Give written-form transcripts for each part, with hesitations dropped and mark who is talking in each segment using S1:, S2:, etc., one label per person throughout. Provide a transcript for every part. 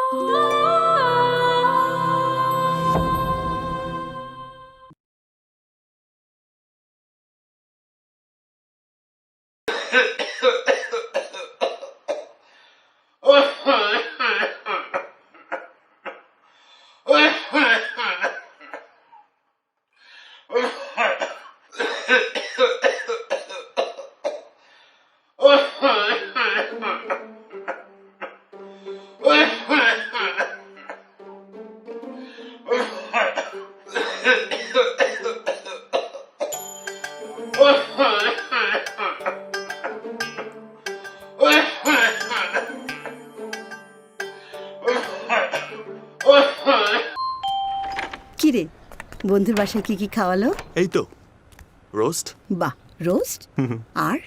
S1: কিরে বন্ধুর বাসায় কি কি খাওয়ালো?
S2: এই তো রোস্ট।
S1: বাহ, রোস্ট আর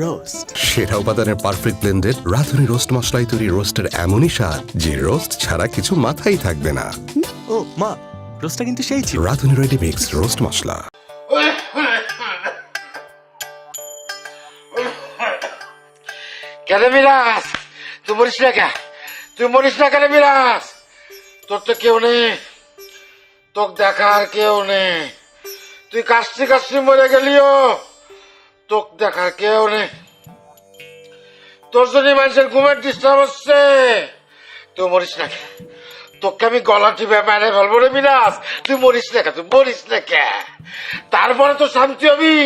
S2: রোস্ট।
S3: সেরা উপাদানের পারফেক্ট ব্লেন্ডেড রাঁধুনি রোস্ট মশলাই তৈরি রোস্টের এমনই স্বাদ যে রোস্ট ছাড়া কিছু মাথায় থাকবে না।
S2: ও মা, রোস্টটা কিন্তু সেই ছিল।
S3: রাঁধুনি রেডি মিক্স রোস্ট মশলা।
S4: কেন মিরাজ, তুই মরিস না কে? তুই মরিস না কেন মিরাজ? তোর তো কেউ নেই, তোকে দেখার কেউ নেই। তুই কাশতে কাশতে মরে গেলিও, তোকে দেখার কেউ নেই। তোর জন্য মানুষের ঘুমের ডিস্টার্ব হচ্ছে। তুই মরিস না কে? তোকে আমি গলা টিপে মেরে ফেলবো রে মিরাজ। তুই মরিস না কে? তুই মরিস না কে? তারপরে তো শান্তি হবি।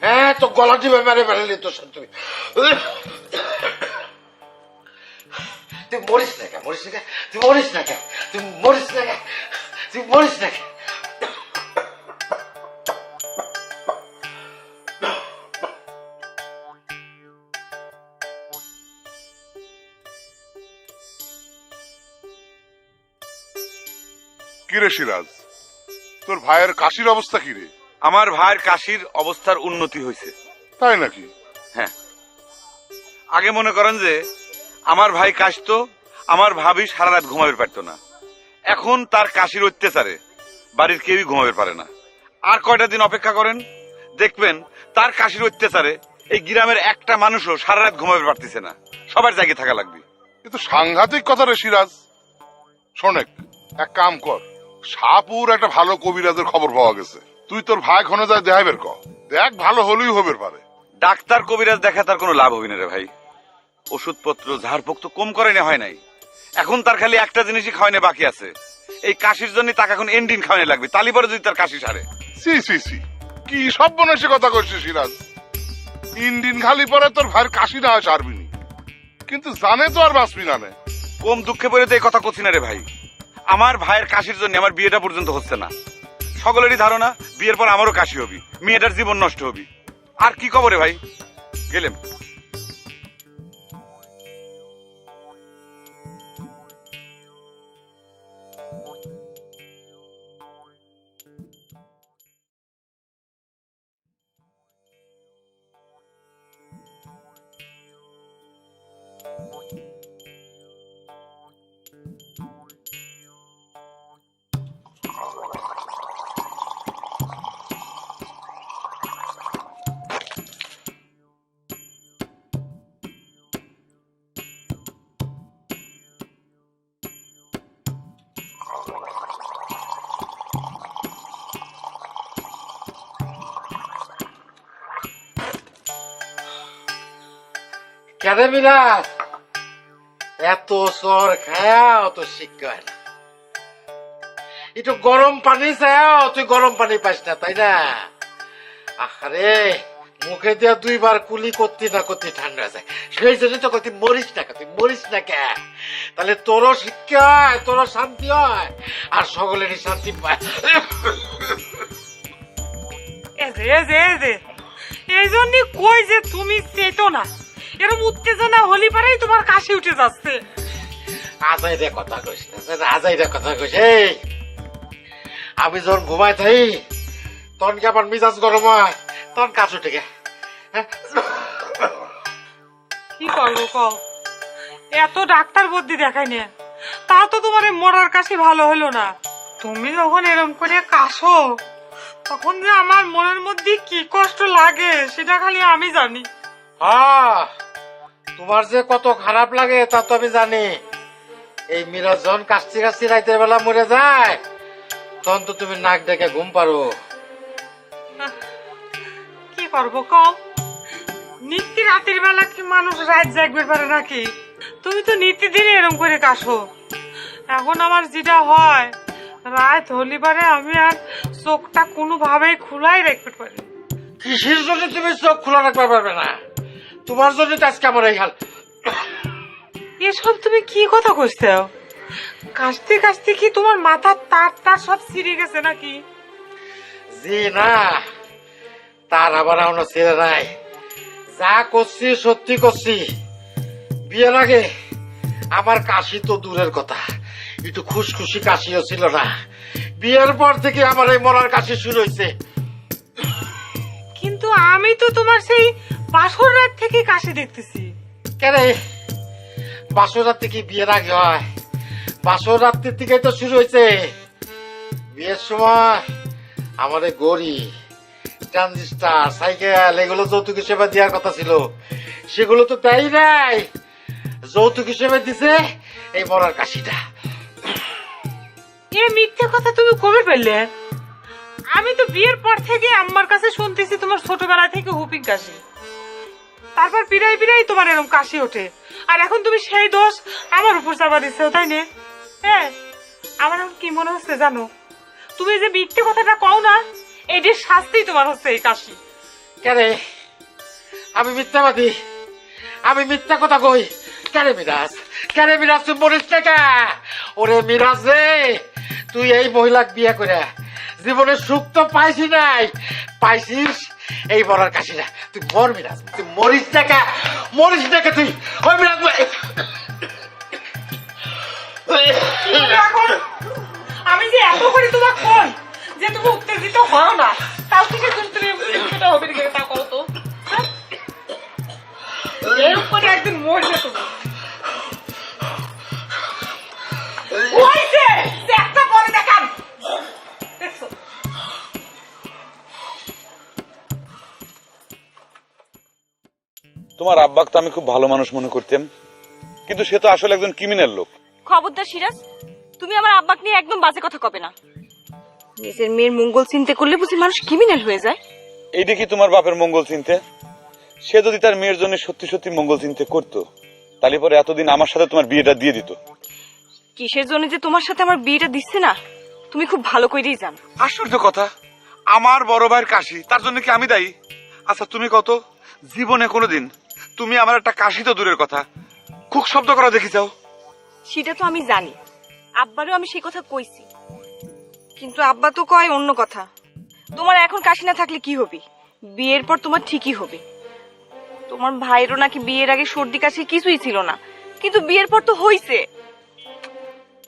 S4: হ্যাঁ, তো গলা টিপে মেরে ফেললি তো শান্তি হবি। তুই মরিস না কে? মরিস না কে? তুই মরিস না কে? তুই মরিস না কে? তুই মরিস না কে?
S5: কিরে সিরাজ, তোর ভাইয়ের কাশির অবস্থা কিরে?
S6: আমার ভাইয়ের কাশির অবস্থার উন্নতি হয়েছে।
S5: তাই নাকি?
S6: হ্যাঁ, আগে মনে করেন যে আমার ভাই কাশতো, আমার ভাবি সারা রাত ঘুমাবে পারতো না। এখন তার কাশির অত্যাচারে বাড়ির কেউই ঘুমাবে পারে না। আর কয়টা দিন অপেক্ষা করেন, দেখবেন তার কাশির অত্যাচারে এই গ্রামের একটা মানুষও সারা রাত ঘুমাবে পারতেছে না। সবার জায়গায় থাকা লাগবে।
S5: এ তো সাংঘাতিক কথা রে সিরাজ। শোনেক, এক কাম কর, শাহপুর একটা ভালো কবিরাজের খবর পাওয়া গেছে। তুই তোর ভাই খনে যায় দেখাইবের ক, দেখ ভালো হলেই হবের পারে।
S6: ডাক্তার কবিরাজ দেখা তার কোনো লাভ হবে না রে ভাই। ওষুধপত্র ঝাড়ফুঁক তো কম করাই হয় নাই। এখন তার খালি একটা জিনিসই খাওয়ানো বাকি আছে। এই কাশির জন্য তাকে এখন এন্ডিন খাওয়ানো লাগবে, তালি পরে যদি তার কাশি সারে।
S5: সি সি সি, কি সব বনেছে কথা করছিস সিরাজ। ইন্ডিন খালি পরে তোর ভাইয়ের কাশি না হয় সারবি নি, কিন্তু জানে তো আর বাঁচবি না নে।
S6: কম দুঃখে পড়ে তো এই কথা করছি না রে ভাই। আমার ভাইয়ের কাশির জন্য আমার বিয়েটা পর্যন্ত হচ্ছে না। সকলেরই ধারণা বিয়ের পর আমারও কাশি হবি, মেয়েটার জীবন নষ্ট হবি। আর কি খবরে ভাই, গেলেম।
S4: কেন মিরাজ, এত সর খায়াও তো শিক্ষা হয় না। একটু গরম পানি চাও, তুই গরম পানি পাস না, তাই না? আরে মুখে দিয়া দুইবার কুলি করতে না করতে ঠান্ডা যায়। সেই জন্য তো তুই মরিস না কে? তুই মরিস না কে? তাহলে তোরও শিক্ষা হয়, তোরও শান্তি হয়, আর সকলেরই শান্তি পায়।
S7: এই জন্য কই যে তুমি চেতো না, এরকম উত্তেজনা হলি পারেই তোমার কাশি উঠে যাচ্ছে।
S4: আজাইরে কথা কইস না, আজাইরে কথা কইস। এই আমি যখন ঘুমাই থাই তখন কি আমার মিজাজ গরম হয়, তখন কাজ উঠে গে।
S7: কি করবো কও, এত ডাক্তার বুদ্ধি দেখাই না, তা তো তোমার মরার কাশি ভালো হলো না। তুমি যখন এরকম করে কাশো তখন যে আমার মনের মধ্যে কি কষ্ট লাগে সেটা খালি আমি জানি।
S4: হ্যাঁ, তোমার যে কত খারাপ লাগে তা তো আমি জানি। এই মিরাজ যখন কাশতে কাশতে রাতের বেলা মরে যায় তখন তো তুমি নাক ডেকে ঘুম পারো।
S7: কি করবো কও? নিত্য রাতের বেলা কি মানুষ রাত জাগবে পারে নাকি? তুমি তো নিত্যদিন এরকম করে কাশো। এখন আমার যেটা হয়, রাত হলি পারে আমি আর চোখটা কোনোভাবেই খোলাই রাখতে পারি।
S4: কিসের জন্য তুমি চোখ খোলা রাখতে পারবে না? তোমার জন্য তো আজকে আমার এই হাল।
S7: এসব তুমি কি কথা কইছো? কাশতে কাশতে কি তোমার মাথার তার সব ছিঁড়ে গেছে নাকি?
S4: জি না, তার আবার এখনো ছেড়ে নাই। যা করছি সত্যি করছি। বিয়ের আগে আমার কাশি তো দূরের কথা, একটু খুশখুশি কাশিও ছিল না। বিয়ের পর থেকে আমার এই মরার কাশি শুরু হয়েছে।
S7: কিন্তু আমি তো তোমার সেই বাসর রাত থেকে কাশি দেখতেছি।
S4: কেন বাসর রাত থেকে বিয়ের আগে হয়? বাসর রাত্রির থেকে তো শুরু হয়েছে। বিয়ের সময় আমাদের গড়ি, ট্রানজিস্টার, সাইকেল এগুলো যৌতুক হিসেবে দেওয়ার কথা ছিল, সেগুলো তো দেয় নাই। যৌতুক হিসেবে দিছে এই মরার কাশিটা।
S7: এ মিথ্যে কথা তুমি কবে পেলে? আমি তো বিয়ের পর থেকে আম্মার কাছে শুনতেছি তোমার ছোটবেলা থেকে হুপিং কাশি, তারপর পিড়াই পিড়াই তোমার এরকম কাশি ওঠে, আর এখন তুমি সেই দোষ আমার উপর চাপা দিচ্ছ, তাই না? হ্যাঁ, আমার এখন কি মনে হচ্ছে জানো, তুমি যে মিথ্যে কথাটা কও না, এটির শাস্তি তোমার হচ্ছে এই কাশি।
S4: কেন আমি মিথ্যাবাদী? আমি মিথ্যা কথা কই কেন মিরাজ? কেন মিরাজ তুই মরিস না কে? ওরে মিরাজ রে, তুই এই মহিলাক বিয়ে করে জীবনে সুখ তো পাইছি নাই, পাইছিস এই মরার কাশিটা। তুই মর মিরাজ, তুই মরিস না কে? মরিস না কে তুই? ওই মিরাজ
S7: এখন আমি যে এত করে তোমার কই যে তুমি উত্তেজিত হও না, তাও থেকে তুমি সেটা হবে না, তা করো তো। এর উপরে একদিন মরবে তুমি। হইছে, একটা পরে দেখান। দেখছো?
S6: তোমার আব্বাকে তো আমি খুব ভালো মানুষ মনে করতাম, কিন্তু সে তো আসলে একজন ক্রিমিনাল লোক।
S8: খবরদার সিরাজ, তুমি আমার আব্বাকে নিয়ে একদম বাজে কথা কবে না। নিজের মেয়ের মঙ্গল চিন্তা করলে বুঝি মানুষ ক্রিমিনাল হয়ে যায়?
S6: এইটা কি তোমার বাপের মঙ্গল চিন্তে? সে যদি তার মেয়ের জন্য সত্যি সত্যি মঙ্গল চিন্তে করতো, তাহলে পরে এতদিন আমার সাথে তোমার বিয়েটা দিয়ে দিত।
S8: কিসের জন্য যে তোমার সাথে আমার বিয়েটা দিচ্ছে না, তুমি খুব ভালো করেই জানো।
S6: আশ্চর্য কথা, আমার বড় ভাইয়ের কাশি, তার জন্য কি আমি দায়ী? আচ্ছা তুমি কত জীবনে কোনোদিন তুমি আমার একটা কাশি তো দূরের কথা, খুব শব্দ করা দেখি যাও?
S8: সেটা তো আমি জানি, আব্বারও আমি সেই কথা কইছি, কিন্তু আব্বা তো কয় অন্য কথা। তোমার এখন কাশি না থাকলে কি হবে? বিয়ের পর তোমার ঠিকই হবে। তোমার ভাইয়েরও নাকি বিয়ের আগে সর্দি কাশি কিছুই ছিল না, কিন্তু বিয়ের পর তো হইছে।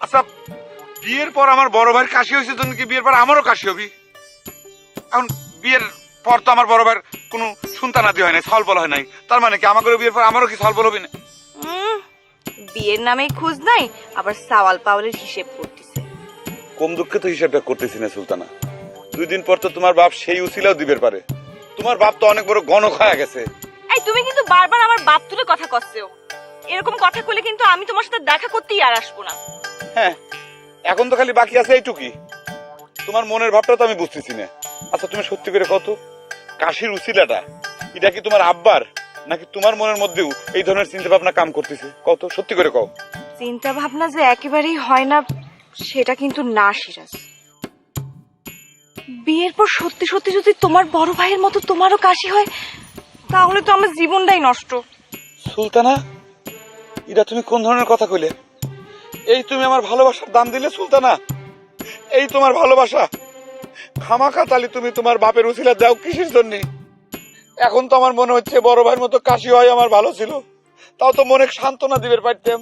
S6: আচ্ছা বিয়ের পর আমার বড় ভাইয়ের কাশি হয়েছে জন্য কি বিয়ের পর আমারও কাশি হবি? এখন বিয়ের পর তো আমার বড় ভাইয়ের কোনো সন্তানাদি হয় নাই, ছল বল হয় নাই, তার মানে কি আমাকে বিয়ের পর আমারও কি ছল বল হবে না?
S8: বিয়ের নামে খোঁজ নাই, আবার সাওয়াল পাওয়ালের হিসেব করতেছে।
S6: কম দুঃখে তো হিসাবটা করতেছি না সুলতানা। 2 দিন পর তো তোমার বাপ সেই উসিলাও দিবের পারে। তোমার বাপ তো অনেক বড় গণক হয়ে গেছে।
S8: এই তুমি কিন্তু বারবার আমার বাপ তুলে কথা কচ্ছো। এরকম কথা কইলে কিন্তু আমি তোমার সাথে দেখা করতেই আর আসবো না।
S6: হ্যাঁ, এখন তো খালি বাকি আছে এইটুকুই। তোমার মনের ভাবটা তো আমি বুঝতেছি না। আচ্ছা তুমি সত্যি করে কত, কাশির উসিলাটা এটা কি তোমার আব্বার নাকি তোমার মনের মধ্যেও এই ধরনের চিন্তা ভাবনা কাম করতেছে? কত সত্যি করে কও।
S8: চিন্তা ভাবনা যে একেবারেই হয় না সেটা কিন্তু না সিরাজ। বিয়ের পর সত্যি সত্যি যদি তোমার বড় ভাইয়ের মতো তোমারও কাশি হয়, তাহলে তো আমার জীবনটাই নষ্ট।
S6: সুলতানা, এটা তুমি কোন ধরনের কথা কইলে? এই তুমি আমার ভালোবাসার দাম দিলে সুলতানা? এই তোমার ভালোবাসা? খামাখা তালি তুমি তোমার বাপের উসিলা দাও কিসের জন্য? এখন তো আমার মনে হচ্ছে বড় ভাইয়ের মতো কাশি হয় আমার ভালো ছিল, তাও তো মনে সান্ত্বনা দিবে পারতাম।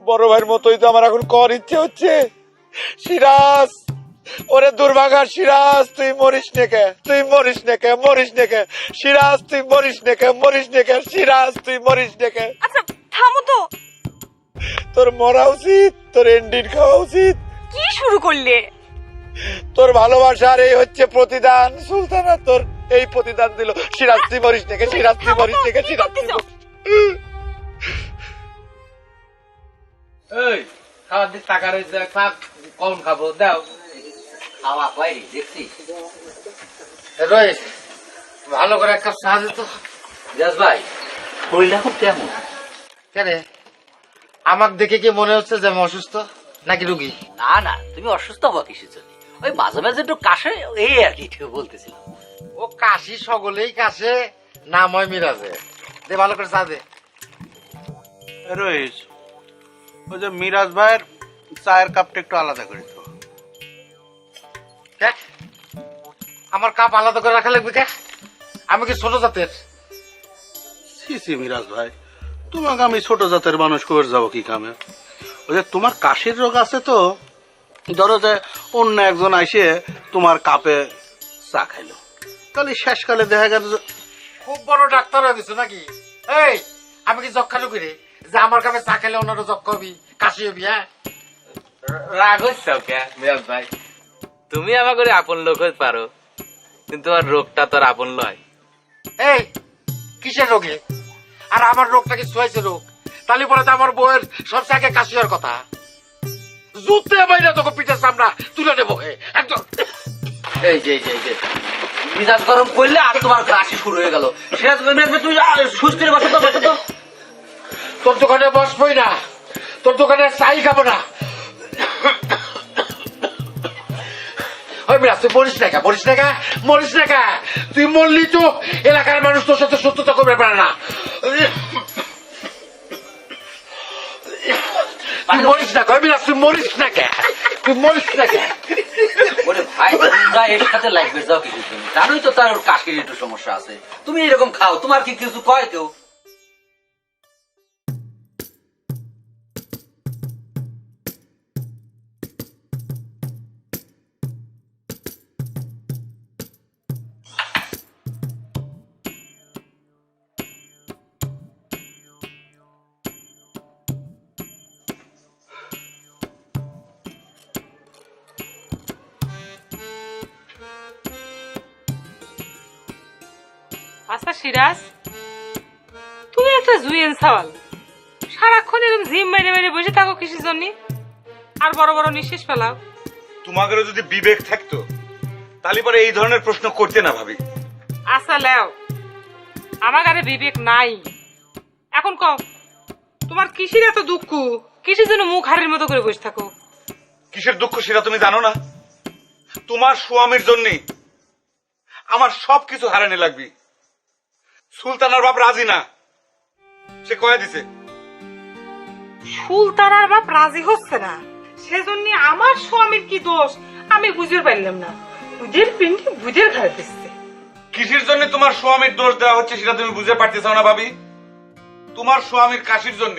S6: বড় ভাইয়ের মতোই তো আমার এখন কর ইচ্ছে হচ্ছে। সিরাজ, ওরে দুর্ভাগার সিরাজ, তুই মরিস নেকে, তুই মরিস নেকে, মরিস নেকে সিরাজ, তুই মরিস নেকে, মরিস নেকে সিরাজ, তুই মরিস নেকে।
S8: আচ্ছা থামো তো।
S6: তোর মরা উচিত, তোর এন্ডিন খাওয়া উচিত।
S8: কি শুরু করলে?
S6: তোর ভালোবাসার এই হচ্ছে প্রতিদান সুলতানা, তোর এই প্রতিদান দিল। সিরাজ তুই মরিস নেকে, সিরাজ তুই মরিস নেকে, সিরাজ তুই মরিস।
S9: এই খাওয়ার দিক টাকা রয়েছে খাপ কম খাবো দাও
S10: খাওয়া কয়রি দেখছিস
S4: রোহিত ভালো করে এক কাপ চা দিত।
S10: রিয়াজ ভাই শরীরটা খুব কেমন?
S4: কেন আমার দেখে কি মনে হচ্ছে যে আমি অসুস্থ নাকি রুগী?
S10: না না তুমি অসুস্থ হবো কিসের জন্য? ওই মাঝে মাঝে একটু কাশে এই আর কি বলতেছিলাম।
S4: ও কাশি সকলেই কাশে, নাম হয় মিরাজে। দে ভালো করে চা দে।
S11: রইস ওই যে মিরাজ ভাইয়ের চায়ের কাপটা একটু আলাদা করে তো।
S4: কে? আমার কাপ আলাদা করে রাখা লাগবে কে? আমি কি ছোট জাতের?
S11: সি সি মিরাজ ভাই, তোমাকে আমি ছোট জাতের মানুষ করে যাবো কি কামে? ওই যে তোমার কাশির রোগ আছে তো, ধরো যে অন্য একজন আইসে তোমার কাপে চা খাইলো, তাহলে শেষকালে দেখা গেল
S4: খুব বড় ডাক্তার হয়ে গেছো নাকি? এই আমি কি যক্ষা রুগী রে যে আমার কাপে চা খেলে অন্যরা যক্ষা হবি, কাশি হবি? হ্যাঁ
S9: রাগ হচ্ছে কে মিরাজ ভাই? তুমি আমার করে আপন লোক হতে পারো, কিন্তু আর রোগটা তোর আপন লয়।
S4: এই কিসের রোগে? আর আমার রোগটা কি সোয়াইছে রোগ? তাহলে পরে তো আমার বউয়ের সবচেয়ে আগে কাশি হওয়ার কথা। জুতে বাইরে তোকে পিঠের সামনা তুলে নেবো একদম।
S10: এই যে মিজাজ গরম করলে আর তোমার কাশি শুরু হয়ে গেল। সিরাজ তুই সুস্থ বসে তো বসে তো।
S4: তোর দোকানে বসবই না, তোর দোকানে চাই খাবো না। ওই মিরাজ তুই মরিস না কা, মরিস না কা, মরিস না কা। তুই মরলি তো এলাকার মানুষ তোর সাথে সত্যতা করবে পারে না। তুই মরিস না কা, মিরাজ তুই মরিস না কা, তুই মরিস না কা।
S10: ওরে ভাই তোমরা এর সাথে লাগবে যাও কিছু জন্য, জানোই তো তার কাশির একটু সমস্যা আছে। তুমি এরকম খাও, তোমার কি কিছু কয় কেউ?
S7: আচ্ছা সিরাজ, তুমি একটা জুয়েন সাওয়াল, সারাক্ষণ এরকম জিম মেরে মেরে বসে থাকো কিসের জন্য? আর বড় বড় নিঃশ্বাস ফেলাও।
S6: তোমাদেরও যদি বিবেক থাকতো তাহলে পরে এই ধরনের প্রশ্ন করতে না ভাবি।
S7: আচ্ছা লেও, আমার কাছে বিবেক নাই। এখন কও, তোমার কিসের এত দুঃখ? কিসের জন্য মুখ হাড়ের মতো করে বসে থাকো?
S6: কিসের দুঃখ সেটা তুমি জানো না? তোমার স্বামীর জন্য আমার সবকিছু হারানো লাগবে। সুলতানার বাপ রাজি না, সে কয়ে দিছে।
S7: সুলতানার বাপ রাজি হচ্ছে না, সেজন্য আমার স্বামীর কি দোষ আমি বুঝতে পারলাম না। বুঝের পিন্ডি বুঝের ঘাড়ে দিচ্ছে।
S6: কিসের জন্য তোমার স্বামীর দোষ দেওয়া হচ্ছে সেটা তুমি বুঝতে পারতেছ না ভাবি? তোমার স্বামীর কাশির জন্য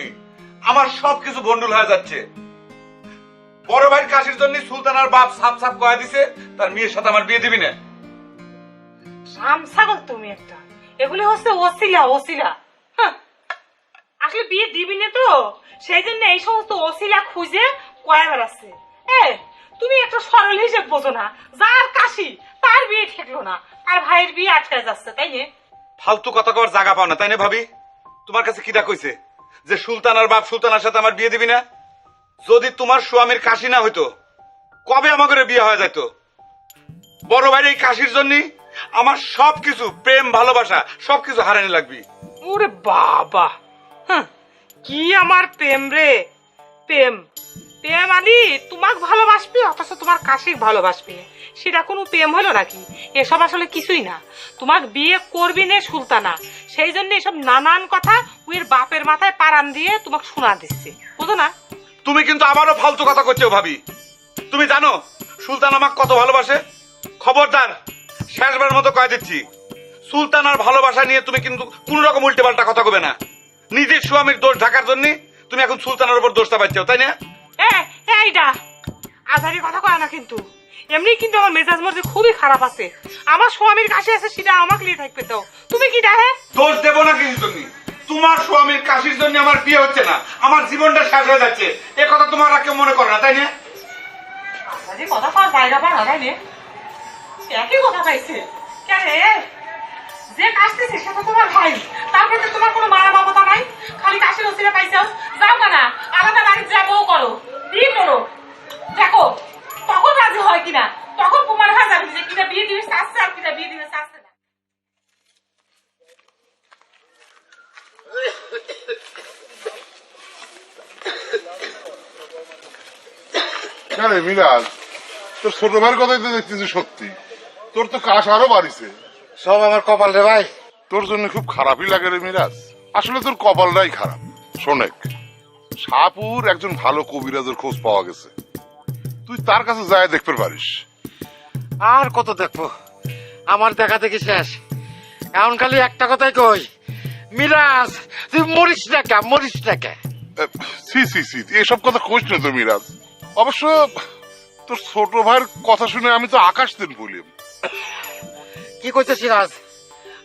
S6: আমার সবকিছু ভন্ডুল হয়ে যাচ্ছে। বড় ভাইয়ের কাশির জন্য সুলতানার বাপ সাপ সাপ কয়ে দিছে তার মেয়ের সাথে আমার বিয়ে দিবি না।
S7: ছাগল তুমি একটা, এগুলি হচ্ছে ওসিলা ওসিলা। আসলে বিয়ে দিবি না তো, সেই জন্য এই সমস্ত ওসিলা খুঁজে কয়ে বেড়াচ্ছে। তুমি একটা সরল হিসেব বোঝো না, যার কাশি তার বিয়ে ঠেকলো না, আর ভাইয়ের বিয়ে আটকায় যাচ্ছে, তাই না?
S6: ফালতু কথা কওয়ার জায়গা পাও না, তাই না ভাবি? তোমার কাছে কিটা কইছে যে সুলতানার বাপ সুলতানার সাথে আমার বিয়ে দিবি না? যদি তোমার স্বামীর কাশি না হইতো কবে আমাদের বিয়ে হয়ে যেত। বড় ভাইয়ের এই কাশির জন্য আমার সবকিছু প্রেম ভালোবাসা সবকিছু হারানি লাগবে।
S7: ওরে বাবা, কি আমার প্রেম রে প্রেম! প্রেম আলি তোমাকে ভালোবাসবি অথচ তোমার কাশিক ভালোবাসবি, সেটা কোনো প্রেম হলো নাকি? এসব আসলে কিছুই না। তোমাকে বিয়ে করবি নে সুলতানা, সেই জন্য এসব নানান কথা ওর বাপের মাথায় পারান দিয়ে তোমাকে শোনা দিচ্ছে, বুঝো না?
S6: তুমি কিন্তু আবারও ফালতু কথা করছো ভাবি। তুমি জানো সুলতান আমাকে কত ভালোবাসে? খবরদার, শেষবার মতো কয়ে দিচ্ছি, সুলতানার ভালোবাসা নিয়ে তুমি কিন্তু কোন রকম উল্টে পাল্টা কথা কবে না। নিজের স্বামীর দোষ ঢাকার জন্য তুমি এখন সুলতানের উপর দোষটা পাচ্ছো, তাই না?
S7: এইটা আজারি কথা কয় না কিন্তু। এমনি কিন্তু আমার মেজাজ মর্জি খুবই খারাপ আছে। আমার স্বামীর কাছে আছে, সেটা আমাকে নিয়ে থাকবে। তো তুমি কি ডাহে
S6: দোষ দেবো না কিছুর জন্য? তোমার স্বামীর কাশির জন্য আমার বিয়ে হচ্ছে না, আমার জীবনটা শেষ হয়ে যাচ্ছে, এ কথা তোমার আর কেউ মনে করে না, তাই না?
S7: আজারি কথা কর জায়গা পার না, তাই না? একই কথা পাইছে কেন? যে কাশতেছে সে তো তোমার ভাই, তারপরে তোমার কোনো মায়া মমতা নাই, খালি কাশির ওসিলা পাইছো। যাও না, আলাদা বাড়ি যাবো,
S5: কেন মিরাজ, তোর ছোট ভাইয়ের কথাই তো দেখতেছি সত্যি, তোর তো কাশ আরো বাড়িছে।
S4: সব আমার কপাল রে ভাই।
S5: তোর জন্য খুব খারাপই লাগে রে মিরাজ, আসলে তোর কপালটাই খারাপ। শোনেক, শাহপুর একজন ভালো কবিরাজের খোঁজ পাওয়া গেছে, তুই তার কাছে যায় দেখতে পারিস।
S4: আর কত দেখবো, আমার দেখা দেখি শেষ। এখন খালি একটা কথাই কই, মিরাজ তুই মরিস না কে, মরিস না কে।
S5: সি সি সি, এসব কথা কইস না তো মিরাজ। অবশ্য তোর ছোট ভাইয়ের কথা শুনে আমি তো আকাশ দিন বলিম।
S4: কি কইছে সিরাজ?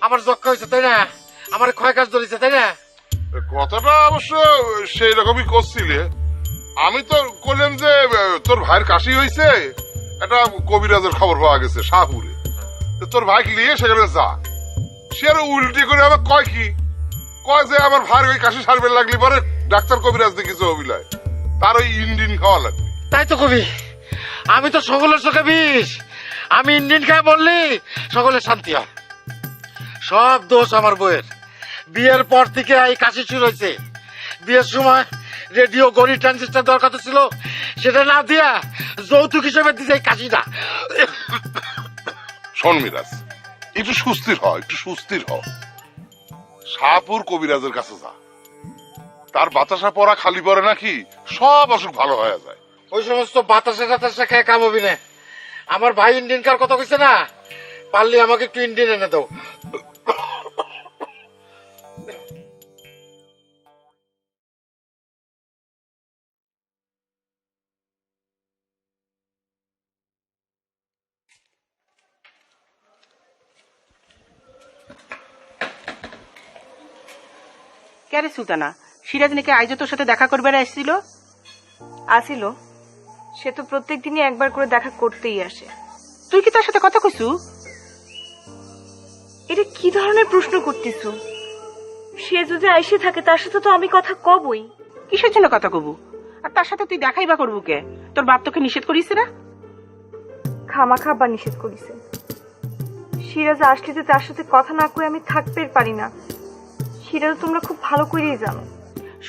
S4: আমার যক্ষা হয়েছে তাই না, আমার ক্ষয় কাজ ধরেছে তাই না?
S5: কথাটা অবশ্য সেই রকমই করছিলে। আমি তো বললাম যে তোর ভাইয়ের কাশি হয়েছে, একটা কবিরাজের খবর পাওয়া গেছে শাহপুরে, তোর ভাইকে নিয়ে সেখানে যা। সে আরো উল্টি করে আবার কয় কি, কয় যে আমার ভাইয়ের ওই কাশি সারবে লাগলি পরে ডাক্তার কবিরাজ দেখিছে অভিলয়, তার ওই ইন্ডিন খাওয়া লাগবে।
S4: তাই তো কবি, আমি তো সকলের চোখে বিষ। আমি ইন্ডিয়ান খাই বললি সকলের শান্তি হয়। সব দোষ আমার বইয়ের। বিয়ের পর থেকে এই কাশি শুরু হয়েছে। বিয়ের সময় রেডিও গড়ি ট্রানজিস্টার দরকার ছিল, সেটা না দিয়া যৌতুক হিসেবে দিছে এই কাশিটা।
S5: শোন মিরাজ, একটু সুস্থির হ, একটু সুস্থির হ। শাহপুর কবিরাজের কাছে যা, তার বাতাসা পড়া খালি পরে নাকি সব অসুখ ভালো হয়ে যায়।
S4: ওই সমস্ত বাতাসা টাতাসা খেয়ে কাম হবি না। আমার ভাই ইন্ডিয়ান কার কথা কইছে না, পারলে আমাকে একটু ইন্ডিয়ান এনে দাও।
S12: কে রে সুলতানা, সিরাজ নাকি আইজ তোর সাথে দেখা করবে আসছিল?
S8: আসিল, সে তো প্রত্যেক দিনই একবার করে দেখা করতেই আসে।
S12: তুই কি তার সাথে কথা কইছু?
S8: এটা কি ধরনের প্রশ্ন করতেছো? সে যদি আইসে থাকে তার সাথে তো আমি কথা কবই।
S12: কিসের জন্য কথা কবু? আর তার সাথে তুই দেখাই বা করবু কে? তোর বাপ তোকে নিষেধ করিস না?
S8: খামাখা বা নিষেধ করিছে। সিরাজ আসলে যে তার সাথে কথা না কই আমি থাকতে পারি না। সিরাজ তোমরা খুব ভালো করেই জানো।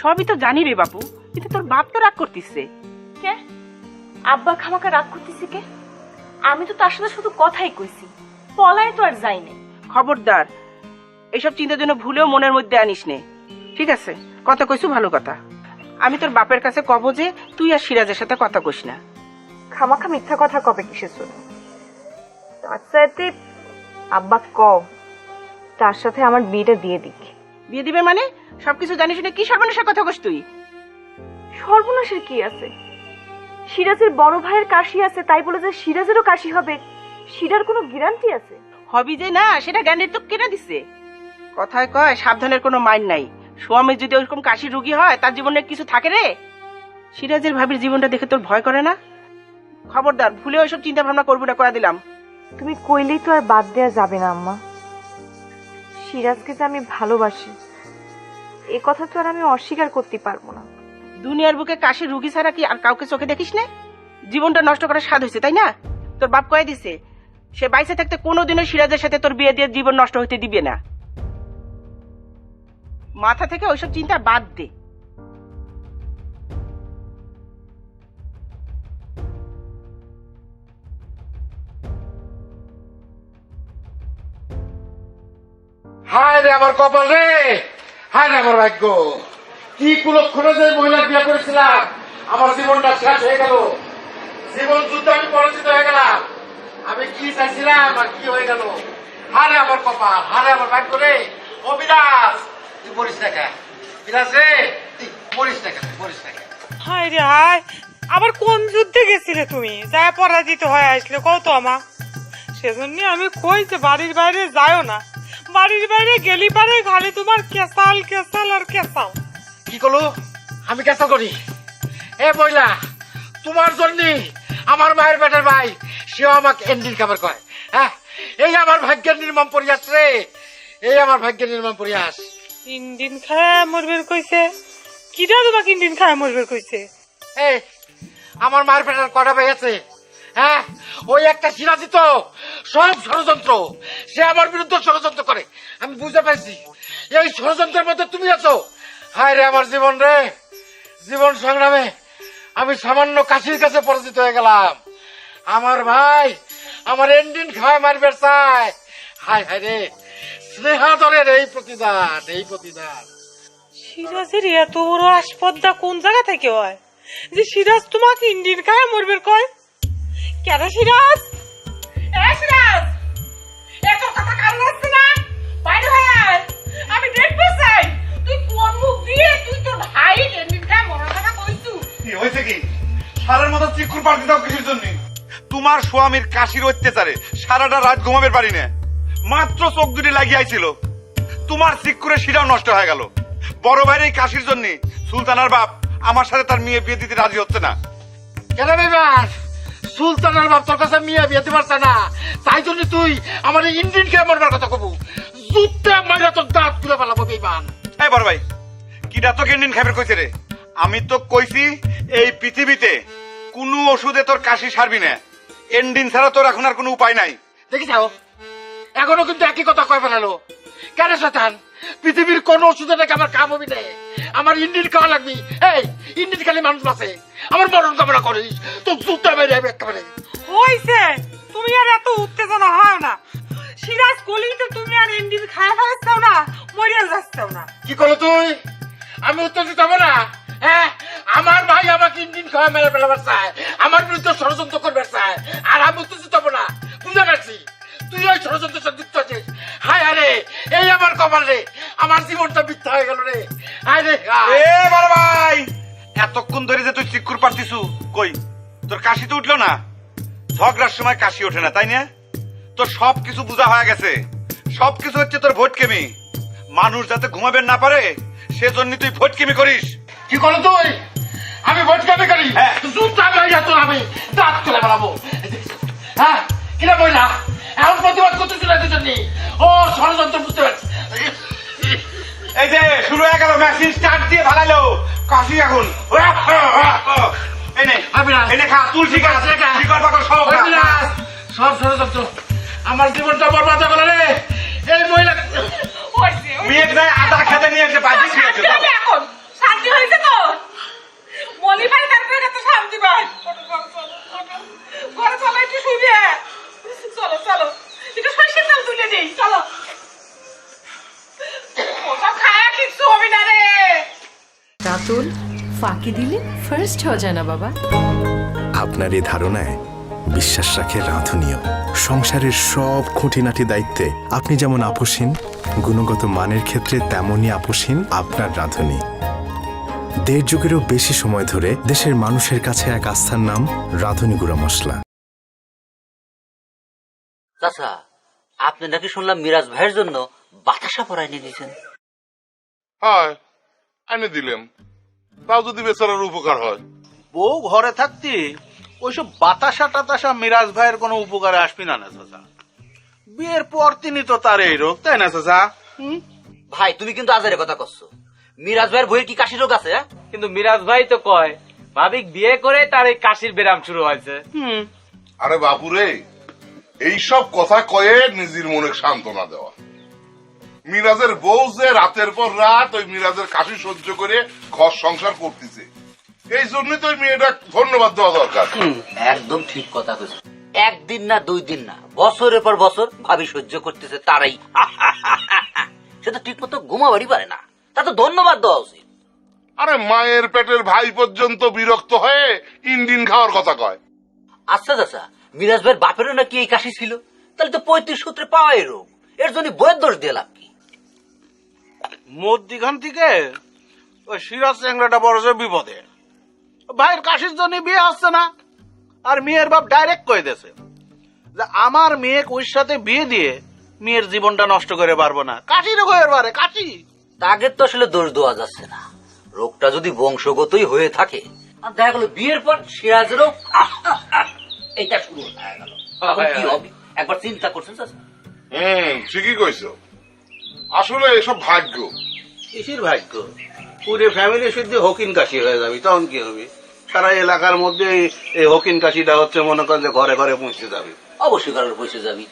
S12: সবই তো জানি রে বাপু, কিন্তু তোর বাপ তো রাগ করতিছে।
S8: কে? আব্বা খামাখা রাগ করতেছে কে? আমি তো তার সাথে শুধু কথাই কইছি, পলায় তো আর যাই নাই।
S12: খবরদার, এইসব চিন্তার জন্য ভুলেও মনের মধ্যে আনিস নে, ঠিক আছে? কথা কইছু ভালো কথা। আমি তোর বাপের কাছে কব যে তুই আর সিরাজের সাথে কথা কইস না।
S8: খামাখা মিথ্যা কথা কবে কিসের জন্য? তার সাথে আব্বা কও তার সাথে আমার বিয়েটা দিয়ে দিক।
S12: বিয়ে দিবে মানে? সবকিছু জানিস না, কি সর্বনাশের কথা কইস তুই?
S8: সর্বনাশের কি আছে? সিরাজের বড় ভাইয়ের কাশি আছে তাই বলে যে সিরাজেরও কাশি হবে সেটার কোনো গ্যারান্টি আছে?
S12: হবি যে না সেটা গ্যারান্টি তো কেনা দিছে। কথায় কয় সাবধানের কোনো মাইন নাই। স্বামী যদি ওরকম কাশির রোগী হয় তার জীবনে কিছু থাকে রে? সিরাজের ভাবির জীবনটা দেখে তোর ভয় করে না? খবরদার, ভুলে ওইসব চিন্তা ভাবনা করবি না, কয়া দিলাম।
S8: তুমি কইলেই তো আর বাদ দেয়া যাবে না আম্মা। সিরাজকে যে আমি ভালোবাসি এ কথা তো আর আমি অস্বীকার করতে পারবো না।
S12: দুনিয়ার বুকে কাশির রুগী ছাড়া কি আর কাউকে চোখে দেখিস না? জীবনটা নষ্ট করার স্বাদ হয়েছে তাই না? তোর বাপ কয়ে দিছে সে বাইসে থাকতে কোনোদিনও সিরাজের সাথে তোর বিয়ে দিয়ে জীবন নষ্ট হইতে দিবে না। মাথা থেকে ওইসব চিন্তা বাদ দে।
S4: হায় রে আমার কপাল রে, হায় রে আমার ভাগ্য। কি কুলক্ষণে যে মহিলা বিয়ে করেছিলাম, আমার জীবনটা শেষ হয়ে গেল। জীবন যুদ্ধে আমি পরাজিত হয়ে গেলাম। আমি কি চাইছিলাম আর কি হয়ে গেল। হায় রে আমার কপাল, হায় রে আমার ভাগ্য রে। ও বিরাজ, তুই মরিস না কেন? বিরাজ রে, তুই মরিস না কেন? মরিস না কেন?
S7: হায় রে হায়, আবার কোন যুদ্ধে গেছিলে তুমি? যা পরাজিত হয়ে আসলে কত আমার। সেজন্য আমি কই যে বাড়ির বাইরে যাও না। বাড়ির বাইরে গেলি পারে খালি তোমার কেসাল কেসাল আর কেসাল।
S4: কি করলো? আমি কেসা করি? এ মহিলা, তোমার জন্য আমার মায়ের পেটের ভাই সেও আমাকে এন্ডিল খাবার কয়। হ্যাঁ, এই আমার ভাগ্যের নির্মম পরিহাস রে, এই আমার ভাগ্যের নির্মম পরিহাস।
S7: ইন্ডিন খায় মরবের কইছে? কিটা তোমাকে ইন্ডিন খায় মরবের কইছে?
S4: এই আমার মায়ের পেটের কটা ভাই আছে? হ্যাঁ, ওই একটা সিরাজি তো সব ষড়যন্ত্র। সে আমার বিরুদ্ধে ষড়যন্ত্র করে, আমি বুঝতে পারছি। এই ষড়যন্ত্রের মধ্যে তুমি আছো। হায় রে আমার জীবন রে, জীবন সংগ্রামে আমি সামান্য কাশির কাছে পরিচিত হয়ে গেলাম। আমার ভাই আমার এন্ডিন খাওয়ায় মারবে চায়। হায় হায় রে, স্নেহাদরের এই প্রতিদান, এই প্রতিদান।
S7: সিরাজের এত বড় আসপদ্দা কোন জায়গা থেকে হয় যে সিরাজ তোমাকে ইন্ডিয়ান খায় মরবে কয়? কেন সিরাজ? সিরাজ, এত কথা কারণ হচ্ছে না, বাইরে হয়ে আয়, আমি দেখতে চাই তুই কোন মুখ দিয়ে তুই তোর ভাই ইন্ডিয়ান খায় মরার কথা কইছু।
S6: কি হয়েছে কি? সারার মতো চিকুর পাল্টি দাও কিসের জন্য? তোমার স্বামীর কাশির অত্যাচারে সারাটা রাত ঘুমাবে পারি না। মাত্র চোখ দুটি লাগিয়ে আইছিল, তোমার চিকুরে শিরাও নষ্ট হয়ে গেল। বড় ভাইয়ের এই কাশির জন্য সুলতানার বাপ আমার সাথে তার মেয়ে বিয়ে দিতে রাজি হচ্ছে না।
S4: কেন বেবার? সুলতানের বাপ তোর কাছে মেয়ে বিয়ে দিতে পারছে না, তাই জন্য তুই আমার ইন্ডিয়ান খেয়ে মরবার কথা কবু? জুতে মাইরা তোর দাঁত খুলে ফেলাবো বেমান।
S6: এই বড় ভাই, কিটা তো ইন্ডিয়ান খাবার কইছে রে? আমি তো কইছি এই পৃথিবীতে কোনো ওষুধে তোর কাশি সারবি না। এন্ডিন ছাড়া তোর এখন আর কোনো উপায় নাই।
S4: দেখি যাও, এখনো কিন্তু একই কথা কয়ে ফেলালো। কেন শয়তান? পৃথিবীর কোন ওষুধে নাকি আমার কাম হবি না, আমার ইন্ডিয়ান খাওয়া লাগবি। এই ইন্ডিয়ান খালি মানুষ বাঁচে, আমার মরণ কামনা করিস তো জুতা মেরে যাবে একেবারে।
S7: হইছে, তুমি আর এত উত্তেজনা হয় না। সিরাজ কলি তো তুমি আর ইন্ডিয়ান খায় ফেলাচ্ছাও না, মরিয়া যাচ্ছাও না।
S4: কি করো তুই? আমি উত্তেজিত হবো না? হ্যাঁ, আমার ভাই আমাকে ইন্ডিয়ান খাওয়া মেরে ফেলাবার চায়, আমার বিরুদ্ধে ষড়যন্ত্র করবে চায়, আর আমি উত্তেজিত হবো না। বুঝতে পারছি তুই ওই ষড়যন্ত্রের সাথে যুক্ত আছিস। হায় আরে, এই আমার কপাল রে, আমার জীবনটা মিথ্যা হয়ে গেল রে। হায় রে
S6: এ বড় ভাই, এতক্ষণ ধরে যে তুই চিকুর পারতিছু, কই তোর কাশি তো উঠলো না? ঝগড়ার সময় কাশি ওঠে না, তাই না? তোর সবকিছু বোঝা হয়ে গেছে। সবকিছু হচ্ছে তোর ভোটকেমি। মানুষ যাতে ঘুমাবেন না পারে সেজন্য তুই ভোটকেমি করিস।
S4: কি করো তুই? আমি ভোটকামি করি? জুতা মেরে তোর আমি দাঁত তুলে ফেলাবো। হ্যাঁ, কিনা বইলা এখন প্রতিবাদ করতেছি না দুজনই। ও ষড়যন্ত্র বুঝতে পারছি।
S6: এই যে শুরু হয়ে গেল, মেশিন স্টার্ট দিয়ে ভাগালো কাশি এখন। এনে খা, তুলসী গাছ, শিকড় বাকড় সব খা।
S4: সব ষড়যন্ত্র আমার জীবনটা বরবাদ করে রে। এই মহিলা
S6: মেয়ে যায় আদা খেতে নিয়ে এসে বাজি খেয়েছে।
S7: এখন শান্তি হয়েছে তো? মলি ভাই তারপরে কত শান্তি পাই। ঘরে চলো, একটু শুবে। চলো চলো, একটু সরষের তেল তুলে দিই। চলো, ওসব খায়া কিচ্ছু হবে না রে।
S13: রাতুল, ফাঁকি দিলে ফার্স্ট হওয়া যায় না বাবা।
S3: আপনার এই ধারণায় বিশ্বাস রাখে রাঁধুনিও। সংসারের সব খুঁটিনাটি দায়িত্বে আপনি যেমন আপোষহীন, গুণগত মানের ক্ষেত্রে তেমনই আপোষহীন আপনার রাঁধুনি। 1.5 যুগেরও বেশি সময় ধরে দেশের মানুষের কাছে এক আস্থার নাম রাঁধুনি গুঁড়া মশলা।
S10: চাচা, আপনি নাকি শুনলাম মিরাজ ভাইয়ের জন্য বাতাসা পরাই নিয়ে দিয়েছেন?
S5: হয় এনে দিলাম, তাও যদি বেচারার উপকার হয়।
S11: বউ ঘরে থাকতে ওইসব বাতাসা টাতাসা মিরাজ ভাইয়ের কোনো উপকারে আসবি না না চাচা। বিয়ের পর তিনি তো তার এই রোগ, তাই না চাচা?
S10: ভাই তুমি কিন্তু আজারে কথা করছো। মিরাজ ভাইয়ের বইয়ের কি কাশি রোগ আছে?
S9: কিন্তু মিরাজ ভাই তো কয় ভাবিক বিয়ে করে তার এই কাশির বেরাম শুরু হয়েছে।
S5: আরে বাপুরে, এইসব কথা কয়ে নিজের মনে সান্ত্বনা দেওয়া। মিরাজের বউ যে রাতের পর রাত ওই মিরাজের কাশি সহ্য করে ঘর সংসার করতেছে, এই জন্যই তো ওই মেয়েটা ধন্যবাদ দেওয়া দরকার।
S10: একদম ঠিক কথা কইছো। একদিন না 2 দিন না, বছরের পর বছর ভাবি সহ্য করতেছে তারাই। সে তো ঠিক মতো ঘুমাবারই পারে না, তা তো ধন্যবাদ দেওয়া উচিত।
S5: আরে মায়ের পেটের ভাই পর্যন্ত বিরক্ত হয়ে ইন্ডিয়ান খাওয়ার কথা কয়।
S10: আচ্ছা চাচা, মিরাজ ভাইয়ের বাপেরও নাকি এই কাশি ছিল? তাহলে তো 35 সূত্রে পাওয়া এই রোগ, এর জন্য বইয়ের দোষ দিয়ে লাভ কি?
S11: মধ্যিখান থেকে ওই সিরাজ চ্যাংড়াটা বড় যে বিপদে। ভাইয়ের কাশির জন্য বিয়ে আসছে না, আর মেয়ের বাপ ডাইরেক্ট কয়ে দিয়েছে যে আমার মেয়ে ওর সাথে বিয়ে দিয়ে মেয়ের জীবনটা নষ্ট করে পারবো না। কাশি রোগ হয়ে পারে, কাশি।
S10: তাকে তো আসলে দোষ দেওয়া যাচ্ছে না। রোগটা যদি বংশগতই হয়ে থাকে, আর দেখা গেল বিয়ের পর সিরাজ রোগ এটা শুরু হয়ে গেল, তখন কি হবে একবার চিন্তা করছেন চাচা?
S5: ঠিকই কইছো। আসলে এসব ভাগ্য।
S11: কিসের ভাগ্য? পুরো ফ্যামিলি শুদ্ধ হকিন কাশি হয়ে যাবি, তখন কি হবে? সারা এলাকার মধ্যে এই হকিন কাশিটা হচ্ছে মনে করেন যে ঘরে ঘরে পৌঁছে যাবে।
S10: অবশ্যই কারোর পৌঁছে যাবি।